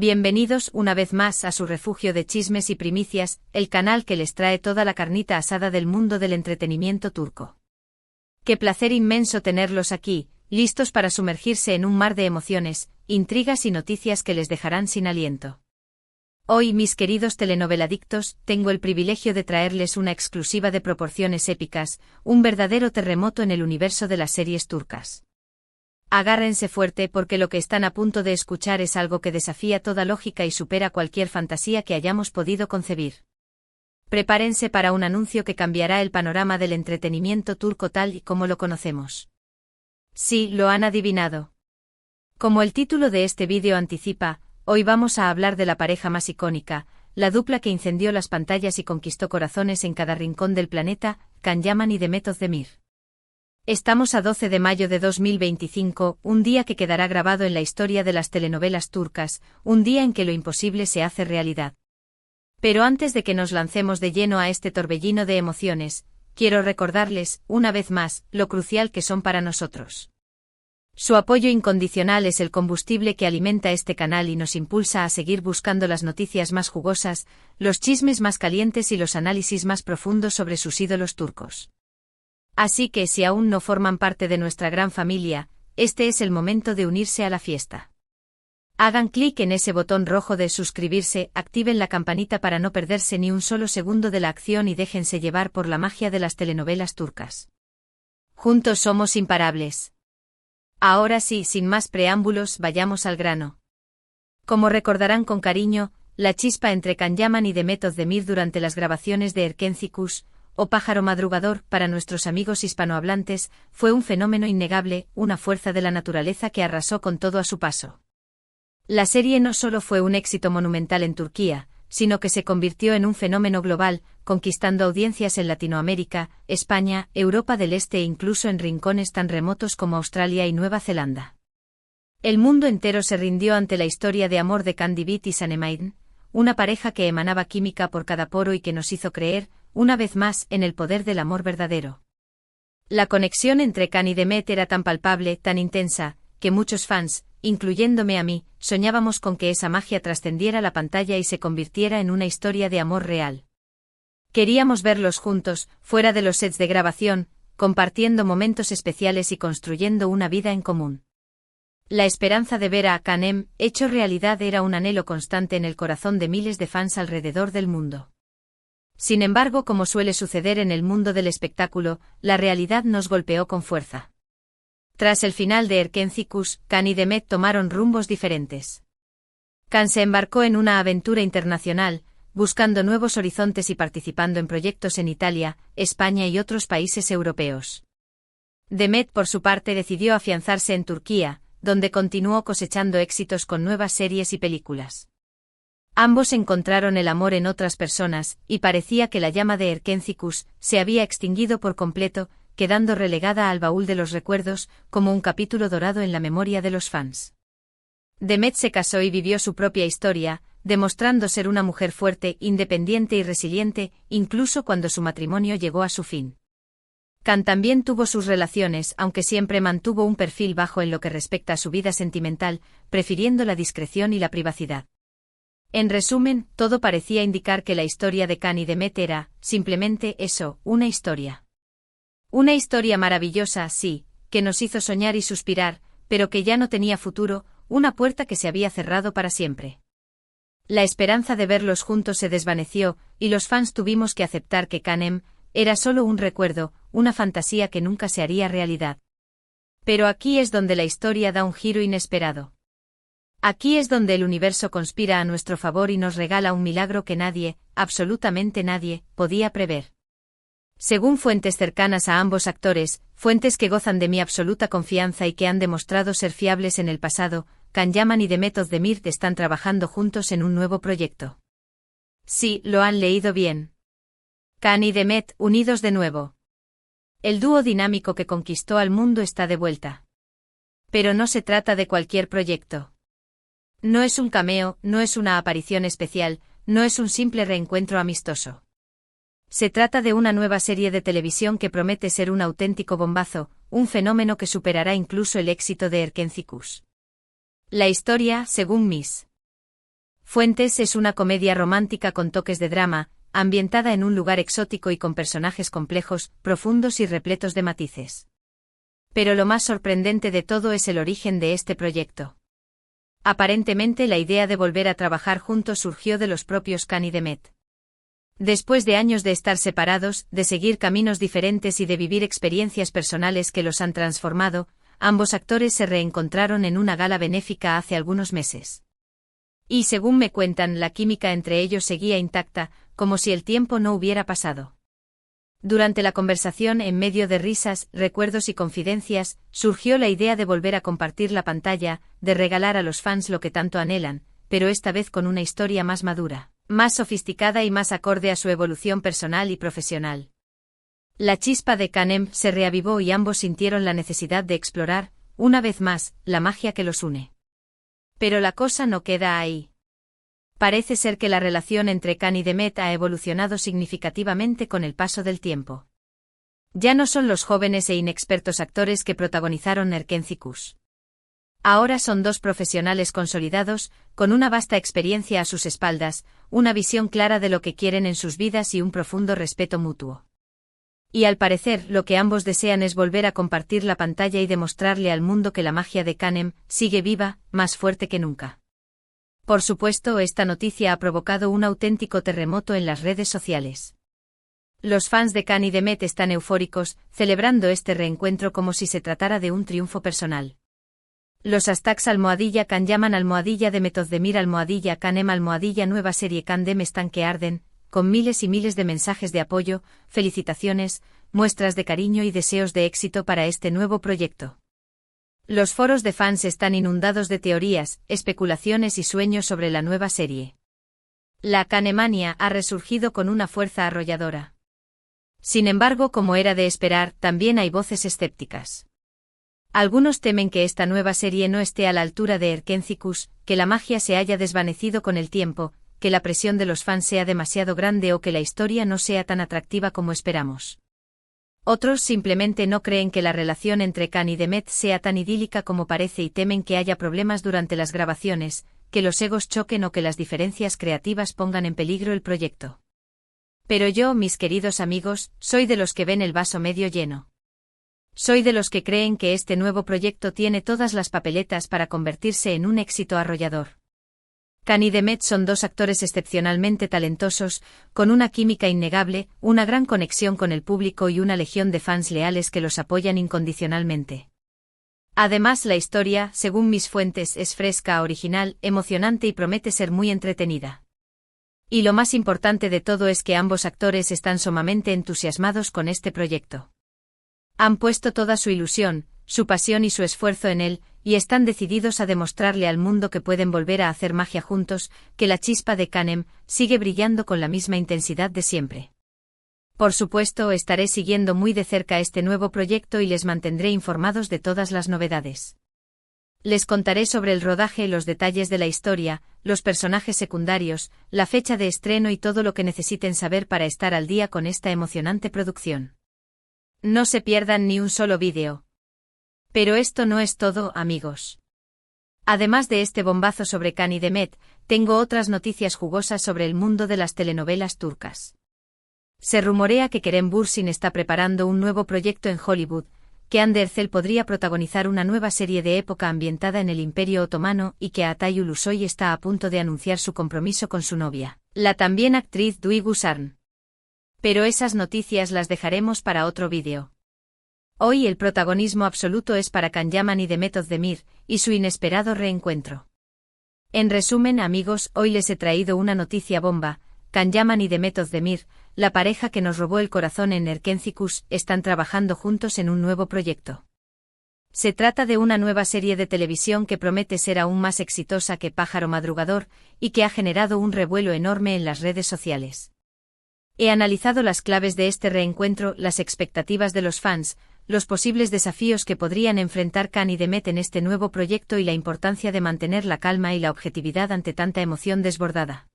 Bienvenidos una vez más a su refugio de chismes y primicias, el canal que les trae toda la carnita asada del mundo del entretenimiento turco. Qué placer inmenso tenerlos aquí, listos para sumergirse en un mar de emociones, intrigas y noticias que les dejarán sin aliento. Hoy, mis queridos telenoveladictos, tengo el privilegio de traerles una exclusiva de proporciones épicas, un verdadero terremoto en el universo de las series turcas. Agárrense fuerte porque lo que están a punto de escuchar es algo que desafía toda lógica y supera cualquier fantasía que hayamos podido concebir. Prepárense para un anuncio que cambiará el panorama del entretenimiento turco tal y como lo conocemos. Sí, lo han adivinado. Como el título de este vídeo anticipa, hoy vamos a hablar de la pareja más icónica, la dupla que incendió las pantallas y conquistó corazones en cada rincón del planeta, Can Yaman y Demet Özdemir. Estamos a 12 de mayo de 2025, un día que quedará grabado en la historia de las telenovelas turcas, un día en que lo imposible se hace realidad. Pero antes de que nos lancemos de lleno a este torbellino de emociones, quiero recordarles, una vez más, lo crucial que son para nosotros. Su apoyo incondicional es el combustible que alimenta este canal y nos impulsa a seguir buscando las noticias más jugosas, los chismes más calientes y los análisis más profundos sobre sus ídolos turcos. Así que si aún no forman parte de nuestra gran familia, este es el momento de unirse a la fiesta. Hagan clic en ese botón rojo de suscribirse, activen la campanita para no perderse ni un solo segundo de la acción y déjense llevar por la magia de las telenovelas turcas. Juntos somos imparables. Ahora sí, sin más preámbulos, vayamos al grano. Como recordarán con cariño, la chispa entre Can Yaman y Demet Özdemir durante las grabaciones de Erkenci Kuş, o Pájaro Madrugador, para nuestros amigos hispanohablantes, fue un fenómeno innegable, una fuerza de la naturaleza que arrasó con todo a su paso. La serie no solo fue un éxito monumental en Turquía, sino que se convirtió en un fenómeno global, conquistando audiencias en Latinoamérica, España, Europa del Este e incluso en rincones tan remotos como Australia y Nueva Zelanda. El mundo entero se rindió ante la historia de amor de Can Demet y Sanem, una pareja que emanaba química por cada poro y que nos hizo creer, una vez más, en el poder del amor verdadero. La conexión entre Can y Demet era tan palpable, tan intensa, que muchos fans, incluyéndome a mí, soñábamos con que esa magia trascendiera la pantalla y se convirtiera en una historia de amor real. Queríamos verlos juntos, fuera de los sets de grabación, compartiendo momentos especiales y construyendo una vida en común. La esperanza de ver a Canem hecho realidad era un anhelo constante en el corazón de miles de fans alrededor del mundo. Sin embargo, como suele suceder en el mundo del espectáculo, la realidad nos golpeó con fuerza. Tras el final de Erkenci Kuş, Can y Demet tomaron rumbos diferentes. Can se embarcó en una aventura internacional, buscando nuevos horizontes y participando en proyectos en Italia, España y otros países europeos. Demet, por su parte, decidió afianzarse en Turquía, donde continuó cosechando éxitos con nuevas series y películas. Ambos encontraron el amor en otras personas, y parecía que la llama de Erkenci Kuş se había extinguido por completo, quedando relegada al baúl de los recuerdos, como un capítulo dorado en la memoria de los fans. Demet se casó y vivió su propia historia, demostrando ser una mujer fuerte, independiente y resiliente, incluso cuando su matrimonio llegó a su fin. Can también tuvo sus relaciones, aunque siempre mantuvo un perfil bajo en lo que respecta a su vida sentimental, prefiriendo la discreción y la privacidad. En resumen, todo parecía indicar que la historia de Can y Demet era, simplemente eso, una historia. Una historia maravillosa, sí, que nos hizo soñar y suspirar, pero que ya no tenía futuro, una puerta que se había cerrado para siempre. La esperanza de verlos juntos se desvaneció, y los fans tuvimos que aceptar que Canem era solo un recuerdo, una fantasía que nunca se haría realidad. Pero aquí es donde la historia da un giro inesperado. Aquí es donde el universo conspira a nuestro favor y nos regala un milagro que nadie, absolutamente nadie, podía prever. Según fuentes cercanas a ambos actores, fuentes que gozan de mi absoluta confianza y que han demostrado ser fiables en el pasado, Can Yaman y Demet Özdemir están trabajando juntos en un nuevo proyecto. Sí, lo han leído bien. Can y Demet, unidos de nuevo. El dúo dinámico que conquistó al mundo está de vuelta. Pero no se trata de cualquier proyecto. No es un cameo, no es una aparición especial, no es un simple reencuentro amistoso. Se trata de una nueva serie de televisión que promete ser un auténtico bombazo, un fenómeno que superará incluso el éxito de Erkenci Kuş. La historia, según Miss. Fuentes es una comedia romántica con toques de drama, ambientada en un lugar exótico y con personajes complejos, profundos y repletos de matices. Pero lo más sorprendente de todo es el origen de este proyecto. Aparentemente la idea de volver a trabajar juntos surgió de los propios Khan y Demet. Después de años de estar separados, de seguir caminos diferentes y de vivir experiencias personales que los han transformado, ambos actores se reencontraron en una gala benéfica hace algunos meses. Y según me cuentan, la química entre ellos seguía intacta, como si el tiempo no hubiera pasado. Durante la conversación, en medio de risas, recuerdos y confidencias, surgió la idea de volver a compartir la pantalla, de regalar a los fans lo que tanto anhelan, pero esta vez con una historia más madura, más sofisticada y más acorde a su evolución personal y profesional. La chispa de Khan-Em se reavivó y ambos sintieron la necesidad de explorar, una vez más, la magia que los une. Pero la cosa no queda ahí. Parece ser que la relación entre Khan y Demet ha evolucionado significativamente con el paso del tiempo. Ya no son los jóvenes e inexpertos actores que protagonizaron Erkencicus. Ahora son dos profesionales consolidados, con una vasta experiencia a sus espaldas, una visión clara de lo que quieren en sus vidas y un profundo respeto mutuo. Y al parecer, lo que ambos desean es volver a compartir la pantalla y demostrarle al mundo que la magia de Khan-Em sigue viva, más fuerte que nunca. Por supuesto, esta noticia ha provocado un auténtico terremoto en las redes sociales. Los fans de Khan y Demet están eufóricos, celebrando este reencuentro como si se tratara de un triunfo personal. Los hashtags #Khan llaman #Demet Ozdemir Khan-Em nueva serie Khan-Dem están que arden, con miles y miles de mensajes de apoyo, felicitaciones, muestras de cariño y deseos de éxito para este nuevo proyecto. Los foros de fans están inundados de teorías, especulaciones y sueños sobre la nueva serie. La Khan-Emania ha resurgido con una fuerza arrolladora. Sin embargo, como era de esperar, también hay voces escépticas. Algunos temen que esta nueva serie no esté a la altura de Erkencicus, que la magia se haya desvanecido con el tiempo, que la presión de los fans sea demasiado grande o que la historia no sea tan atractiva como esperamos. Otros simplemente no creen que la relación entre Khan y Demet sea tan idílica como parece y temen que haya problemas durante las grabaciones, que los egos choquen o que las diferencias creativas pongan en peligro el proyecto. Pero yo, mis queridos amigos, soy de los que ven el vaso medio lleno. Soy de los que creen que este nuevo proyecto tiene todas las papeletas para convertirse en un éxito arrollador. Khan y Demet son dos actores excepcionalmente talentosos, con una química innegable, una gran conexión con el público y una legión de fans leales que los apoyan incondicionalmente. Además, la historia, según mis fuentes, es fresca, original, emocionante y promete ser muy entretenida. Y lo más importante de todo es que ambos actores están sumamente entusiasmados con este proyecto. Han puesto toda su ilusión, su pasión y su esfuerzo en él, y están decididos a demostrarle al mundo que pueden volver a hacer magia juntos, que la chispa de Khan-Em sigue brillando con la misma intensidad de siempre. Por supuesto, estaré siguiendo muy de cerca este nuevo proyecto y les mantendré informados de todas las novedades. Les contaré sobre el rodaje, los detalles de la historia, los personajes secundarios, la fecha de estreno y todo lo que necesiten saber para estar al día con esta emocionante producción. No se pierdan ni un solo vídeo. Pero esto no es todo, amigos. Además de este bombazo sobre Khan y Demet, tengo otras noticias jugosas sobre el mundo de las telenovelas turcas. Se rumorea que Kerem Bürsin está preparando un nuevo proyecto en Hollywood, que Hande Erçel podría protagonizar una nueva serie de época ambientada en el Imperio Otomano y que Atay Ulusoy está a punto de anunciar su compromiso con su novia, la también actriz Duygu Sarn. Pero esas noticias las dejaremos para otro vídeo. Hoy el protagonismo absoluto es para Can Yaman y Demet Özdemir, y su inesperado reencuentro. En resumen, amigos, hoy les he traído una noticia bomba. Can Yaman y Demet Özdemir, la pareja que nos robó el corazón en Erkencicus, están trabajando juntos en un nuevo proyecto. Se trata de una nueva serie de televisión que promete ser aún más exitosa que Pájaro Madrugador, y que ha generado un revuelo enorme en las redes sociales. He analizado las claves de este reencuentro, las expectativas de los fans, los posibles desafíos que podrían enfrentar Khan y Demet en este nuevo proyecto y la importancia de mantener la calma y la objetividad ante tanta emoción desbordada.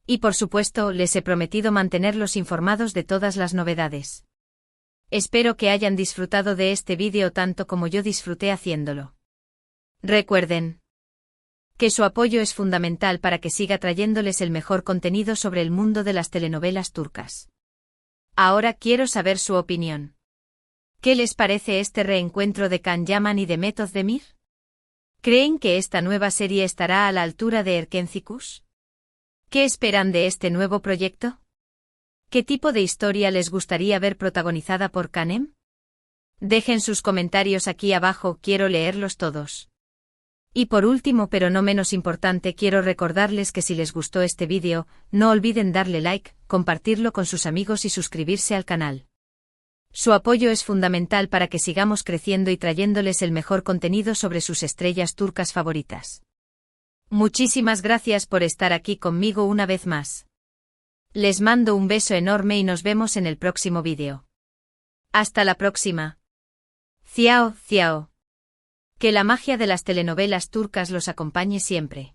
Y por supuesto, les he prometido mantenerlos informados de todas las novedades. Espero que hayan disfrutado de este vídeo tanto como yo disfruté haciéndolo. Recuerden Que su apoyo es fundamental para que siga trayéndoles el mejor contenido sobre el mundo de las telenovelas turcas. Ahora quiero saber su opinión. ¿Qué les parece este reencuentro de Can Yaman y de Mehmet Özdemir? ¿Creen que esta nueva serie estará a la altura de Erkenci? ¿Qué esperan de este nuevo proyecto? ¿Qué tipo de historia les gustaría ver protagonizada por Canem? Dejen sus comentarios aquí abajo, quiero leerlos todos. Y por último, pero no menos importante, quiero recordarles que si les gustó este vídeo, no olviden darle like, compartirlo con sus amigos y suscribirse al canal. Su apoyo es fundamental para que sigamos creciendo y trayéndoles el mejor contenido sobre sus estrellas turcas favoritas. Muchísimas gracias por estar aquí conmigo una vez más. Les mando un beso enorme y nos vemos en el próximo vídeo. Hasta la próxima. Ciao, ciao. Que la magia de las telenovelas turcas los acompañe siempre.